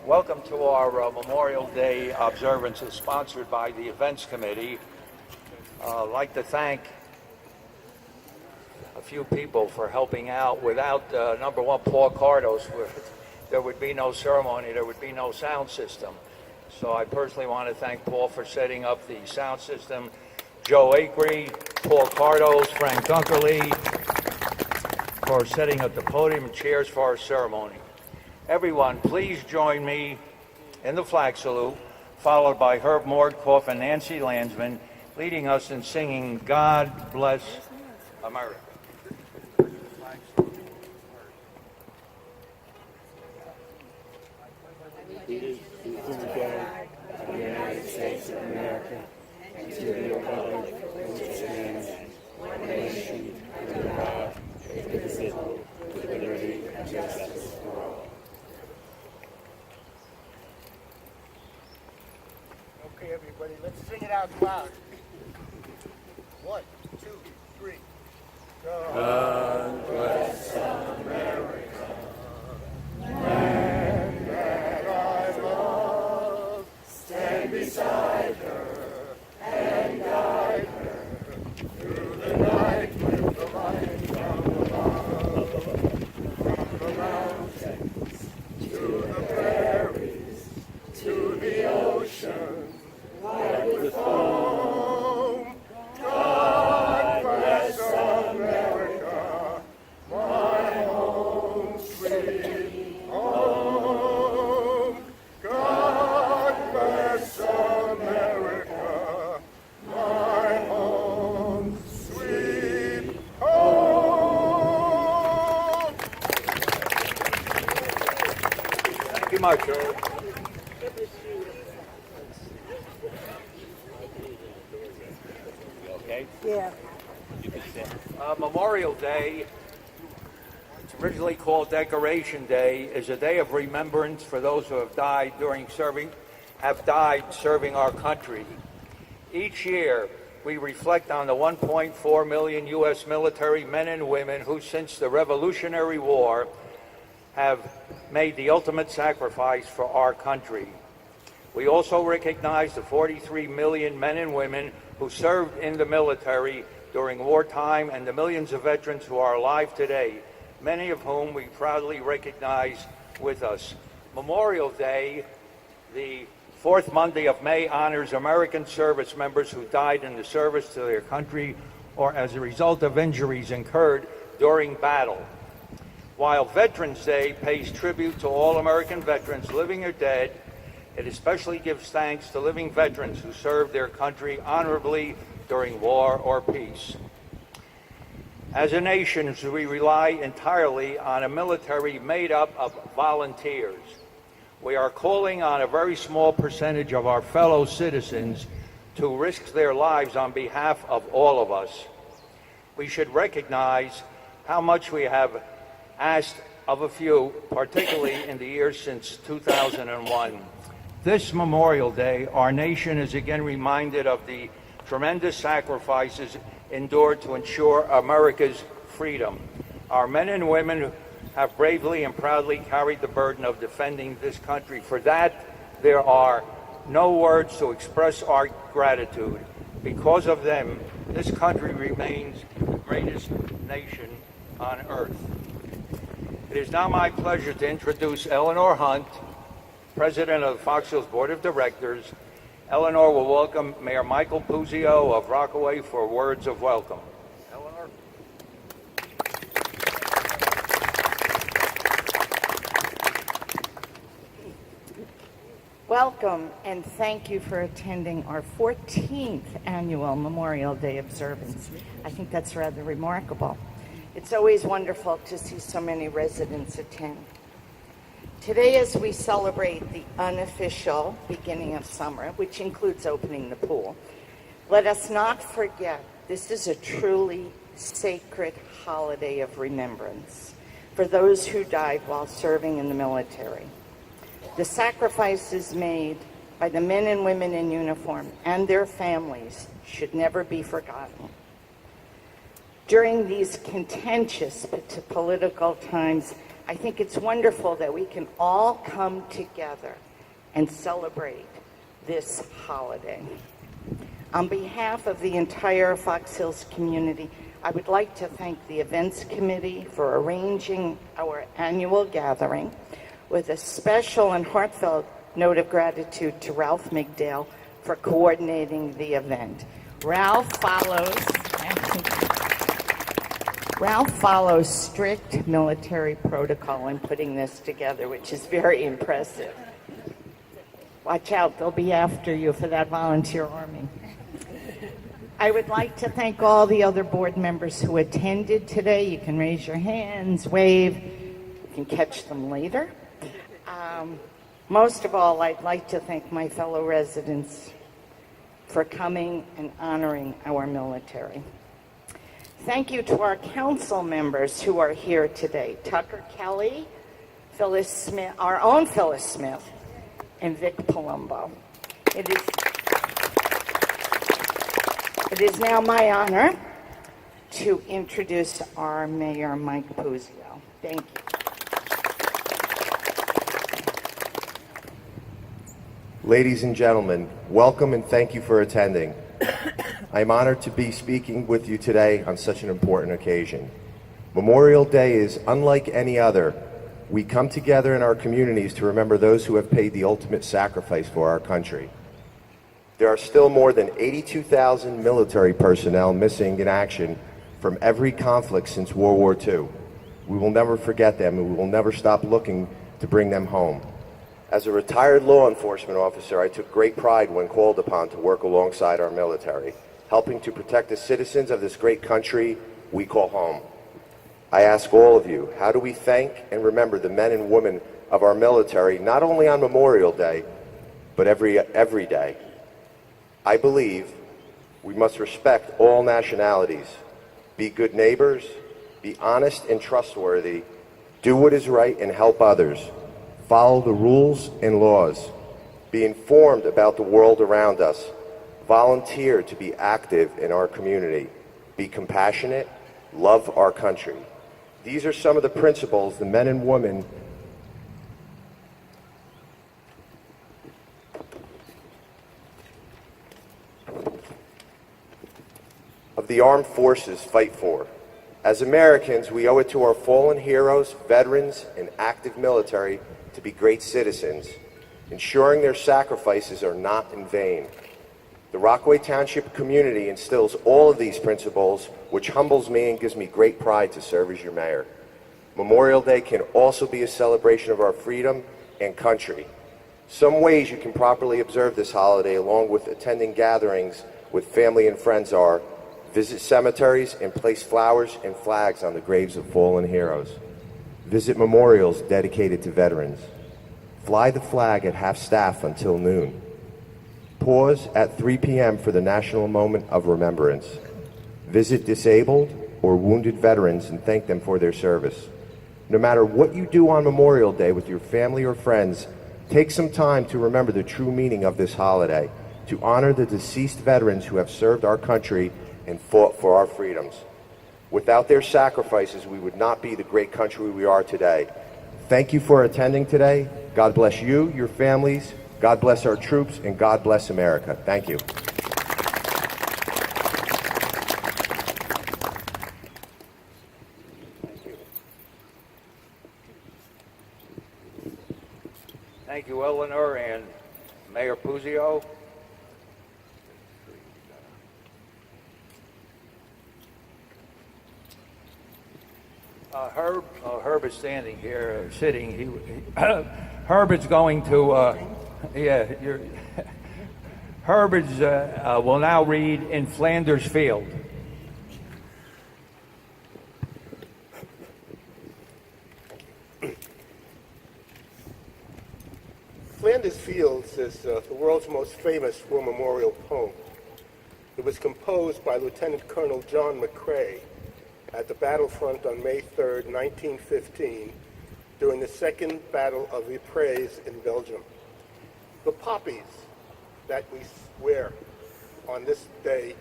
Welcome to our Memorial Day observances sponsored by the Events Committee. I'd like to thank a few people for helping out. Without, number one, Paul Cardos, there would be no ceremony, there would be no sound system. So I personally want to thank Paul for setting up the sound system, Joe Acree, Paul Cardos, Frank Dunkerley, for setting up the podium and chairs for our ceremony. Everyone, please join me in the flag salute, followed by Herb Mordkoff and Nancy Landsman, leading us in singing God Bless America. The United States of America, and to the republic which stands, one nation, under God, indivisible, with liberty and justice for all. Okay, everybody, let's sing it out loud. 1, 2, 3. God bless America. Land that I love, stand beside her and guide her through the night with the light from above. From the mountains to the prairies to the ocean, white with foam. God bless America, my home sweet home. God bless America, my home sweet home. Thank you much, Herb. Okay? Yeah. Memorial Day, it's originally called Decoration Day, is a day of remembrance for those who have died serving our country. Each year, we reflect on the 1.4 million U.S. military men and women who, since the Revolutionary War, have made the ultimate sacrifice for our country. We also recognize the 43 million men and women who served in the military during wartime and the millions of veterans who are alive today, many of whom we proudly recognize with us. Memorial Day, the fourth Monday of May, honors American service members who died in the service to their country or as a result of injuries incurred during battle. While Veterans Day pays tribute to all American veterans, living or dead, it especially gives thanks to living veterans who served their country honorably during war or peace. As a nation, we rely entirely on a military made up of volunteers. We are calling on a very small percentage of our fellow citizens to risk their lives on behalf of all of us. We should recognize how much we have asked of a few, particularly in the years since 2001. This Memorial Day, our nation is again reminded of the tremendous sacrifices endured to ensure America's freedom. Our men and women have bravely and proudly carried the burden of defending this country. For that, there are no words to express our gratitude. Because of them, this country remains the greatest nation on earth. It is now my pleasure to introduce Eleanor Hunt, President of the Fox Hills Board of Directors. Eleanor will welcome Mayor Michael Puzio of Rockaway for words of welcome. Eleanor. Welcome and thank you for attending our 14th annual Memorial Day observance. I think that's rather remarkable. It's always wonderful to see so many residents attend. Today, as we celebrate the unofficial beginning of summer, which includes opening the pool, let us not forget this is a truly sacred holiday of remembrance for those who died while serving in the military. The sacrifices made by the men and women in uniform and their families should never be forgotten. During these contentious political times, I think it's wonderful that we can all come together and celebrate this holiday. On behalf of the entire Fox Hills community, I would like to thank the events committee for arranging our annual gathering, with a special and heartfelt note of gratitude to Ralph McDale for coordinating the event. Ralph follows strict military protocol in putting this together, which is very impressive. Watch out, they'll be after you for that volunteer army. I would like to thank all the other board members who attended today. You can raise your hands, wave, you can catch them later. Most of all, I'd like to thank my fellow residents for coming and honoring our military. Thank you to our council members who are here today: Tucker Kelly, Phyllis Smith, our own Phyllis Smith, and Vic Palumbo. It is now my honor to introduce our Mayor, Mike Puzio. Thank you. Ladies and gentlemen, welcome and thank you for attending. I'm honored to be speaking with you today on such an important occasion. Memorial Day is unlike any other. We come together in our communities to remember those who have paid the ultimate sacrifice for our country. There are still more than 82,000 military personnel missing in action from every conflict since World War II. We will never forget them, and we will never stop looking to bring them home. As a retired law enforcement officer, I took great pride when called upon to work alongside our military, helping to protect the citizens of this great country we call home. I ask all of you, how do we thank and remember the men and women of our military, not only on Memorial Day, but every day? I believe we must respect all nationalities, be good neighbors, be honest and trustworthy, do what is right and help others, follow the rules and laws, be informed about the world around us, volunteer to be active in our community, be compassionate, love our country. These are some of the principles the men and women of the armed forces fight for. As Americans, we owe it to our fallen heroes, veterans, and active military to be great citizens, ensuring their sacrifices are not in vain. The Rockaway Township community instills all of these principles, which humbles me and gives me great pride to serve as your mayor. Memorial Day can also be a celebration of our freedom and country. Some ways you can properly observe this holiday, along with attending gatherings with family and friends, are visit cemeteries and place flowers and flags on the graves of fallen heroes. Visit memorials dedicated to veterans. Fly the flag at half-staff until noon. Pause at 3 p.m. for the national moment of remembrance. Visit disabled or wounded veterans and thank them for their service. No matter what you do on Memorial Day with your family or friends, take some time to remember the true meaning of this holiday, to honor the deceased veterans who have served our country and fought for our freedoms. Without their sacrifices, we would not be the great country we are today. Thank you for attending today. God bless you, your families, God bless our troops, and God bless America. Thank you. Thank you, Eleanor and Mayor Puzio. Herb is standing here, sitting. Herb is going to, Herb is, will now read In Flanders Field. Flanders Fields is the world's most famous war memorial poem. It was composed by Lieutenant Colonel John McCrae at the battlefront on May 3rd, 1915, during the Second Battle of Ypres in Belgium. The poppies that we wear on this day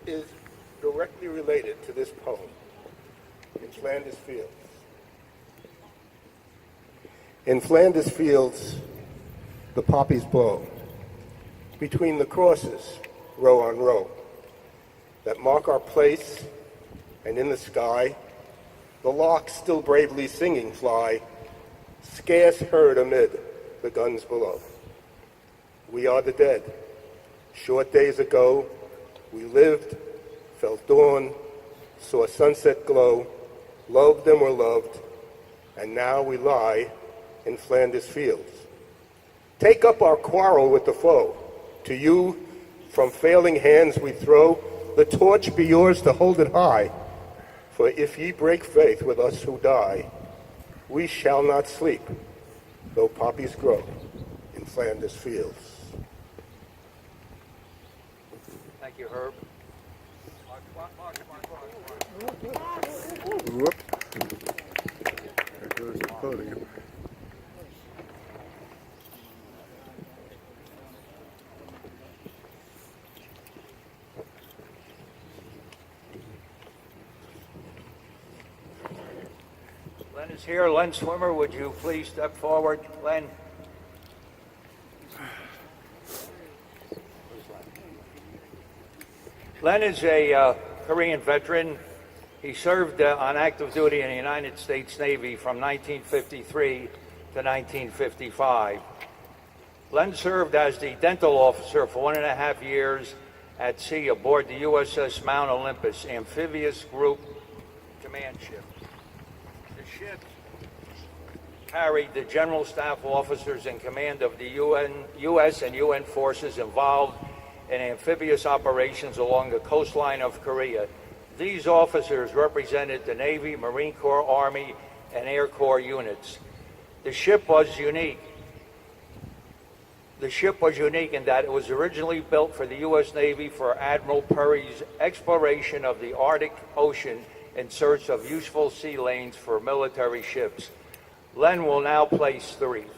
is directly related to this poem, In Flanders Fields. In Flanders fields, the poppies blow. Between the crosses, row on row, that mark our place, and in the sky, the larks still bravely singing fly, scarce heard amid the guns below. We are the dead. Short days ago, we lived, felt dawn, saw sunset glow, loved and were loved, and now we lie in Flanders fields. Take up our quarrel with the foe. To you, from failing hands we throw, the torch be yours to hold it high. For if ye break faith with us who die, we shall not sleep, though poppies grow in Flanders fields. Thank you, Herb. Whoop. There goes the podium. Len is here. Len Swimmer, would you please step forward? Len. Len is a Korean veteran. He served on active duty in the United States Navy from 1953 to 1955. Len served as the dental officer for 1.5 years at sea aboard the USS Mount Olympus amphibious group command ship. The ship carried the general staff officers in command of the U.S. and UN forces involved in amphibious operations along the coastline of Korea. These officers represented the Navy, Marine Corps, Army, and Air Corps units. The ship was unique. The ship was unique in that it was originally built for the U.S. Navy for Admiral Perry's exploration of the Arctic Ocean in search of useful sea lanes for military ships. Len will now place the wreath.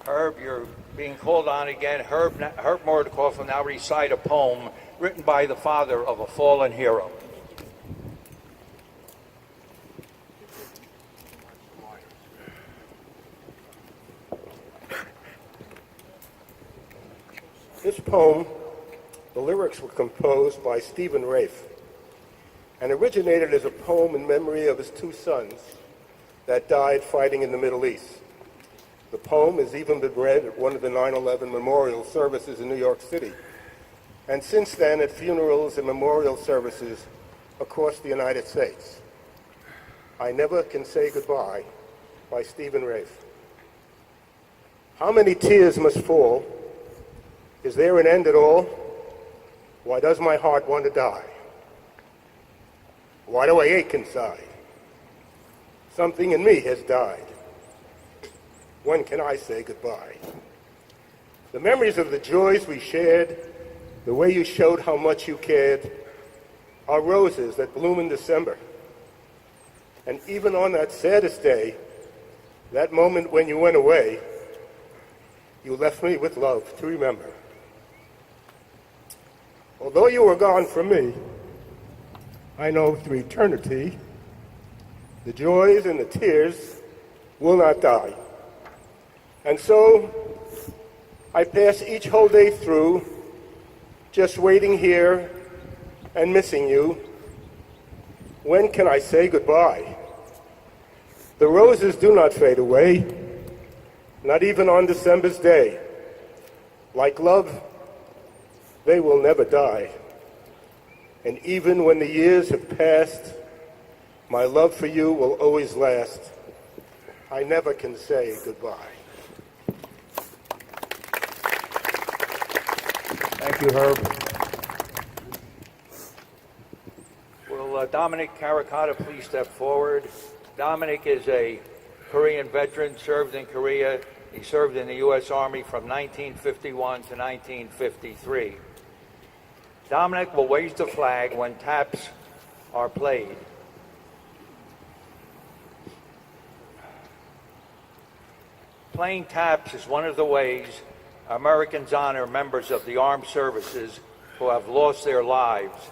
Herb, you're being called on again. Herb Mordikoff will now recite a poem written by the father of a fallen hero. This poem, the lyrics were composed by Stephen Rafe and originated as a poem in memory of his 2 sons that died fighting in the Middle East. The poem has even been read at one of the 9/11 memorial services in New York City, and since then at funerals and memorial services across the United States. I Never Can Say Goodbye by Stephen Rafe. How many tears must fall? Is there an end at all? Why does my heart want to die? Why do I ache inside? Something in me has died. When can I say goodbye? The memories of the joys we shared, the way you showed how much you cared, are roses that bloom in December. And even on that saddest day, that moment when you went away, you left me with love to remember. Although you were gone from me, I know through eternity, the joys and the tears will not die. And so, I pass each whole day through, just waiting here and missing you. When can I say goodbye? The roses do not fade away, not even on December's day. Like love, they will never die. And even when the years have passed, my love for you will always last. I never can say goodbye. Thank you, Herb. Will Dominic Karakata please step forward? Dominic is a Korean veteran, served in Korea. He served in the U.S. Army from 1951 to 1953. Dominic will raise the flag when taps are played. Playing taps is one of the ways Americans honor members of the armed services who have lost their lives.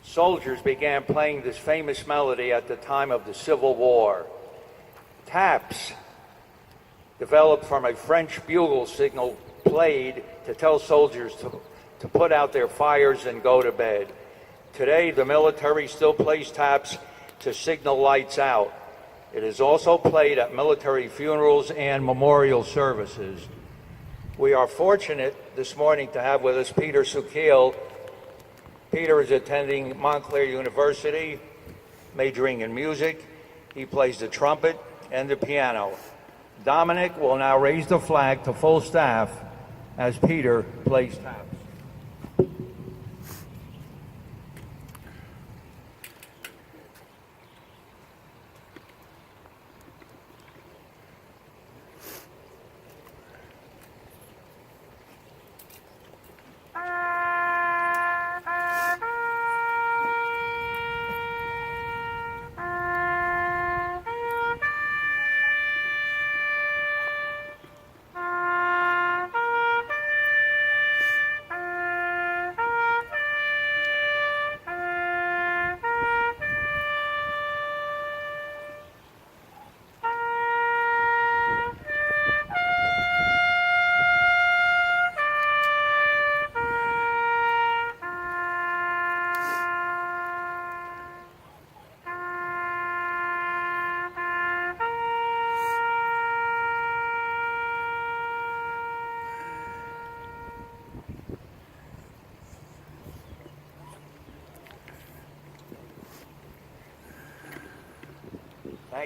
Soldiers began playing this famous melody at the time of the Civil War. Taps, developed from a French bugle signal, played to tell soldiers to put out their fires and go to bed. Today, the military still plays taps to signal lights out. It is also played at military funerals and memorial services. We are fortunate this morning to have with us Peter Sukil. Peter is attending Montclair University, majoring in music. He plays the trumpet and the piano. Dominic will now raise the flag to full staff as Peter plays taps.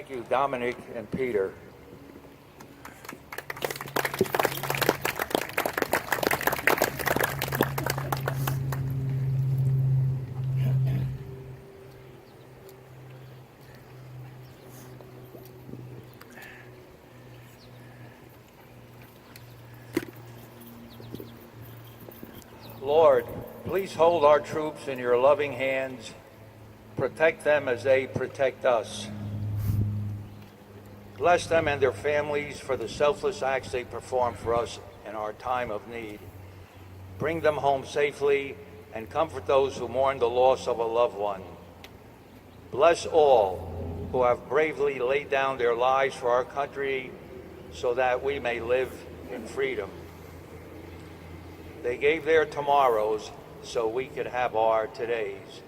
Thank you, Dominic and Peter. Lord, please hold our troops in your loving hands. Protect them as they protect us. Bless them and their families for the selfless acts they perform for us in our time of need. Bring them home safely and comfort those who mourn the loss of a loved one. Bless all who have bravely laid down their lives for our country so that we may live in freedom. They gave their tomorrows so we could have our todays.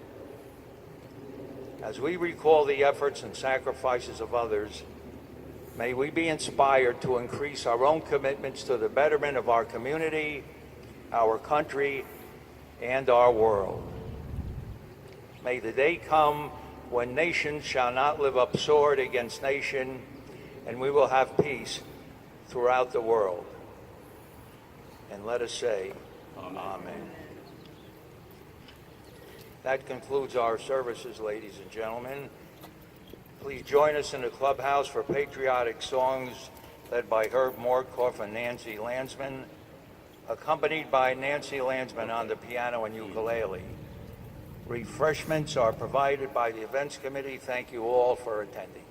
As we recall the efforts and sacrifices of others, may we be inspired to increase our own commitments to the betterment of our community, our country, and our world. May the day come when nation shall not live up sword against nation, and we will have peace throughout the world. And let us say, Amen. That concludes our services, ladies and gentlemen. Please join us in the clubhouse for patriotic songs led by Herb Morkoff and Nancy Landsman, accompanied by Nancy Landsman on the piano and ukulele. Refreshments are provided by the events committee. Thank you all for attending.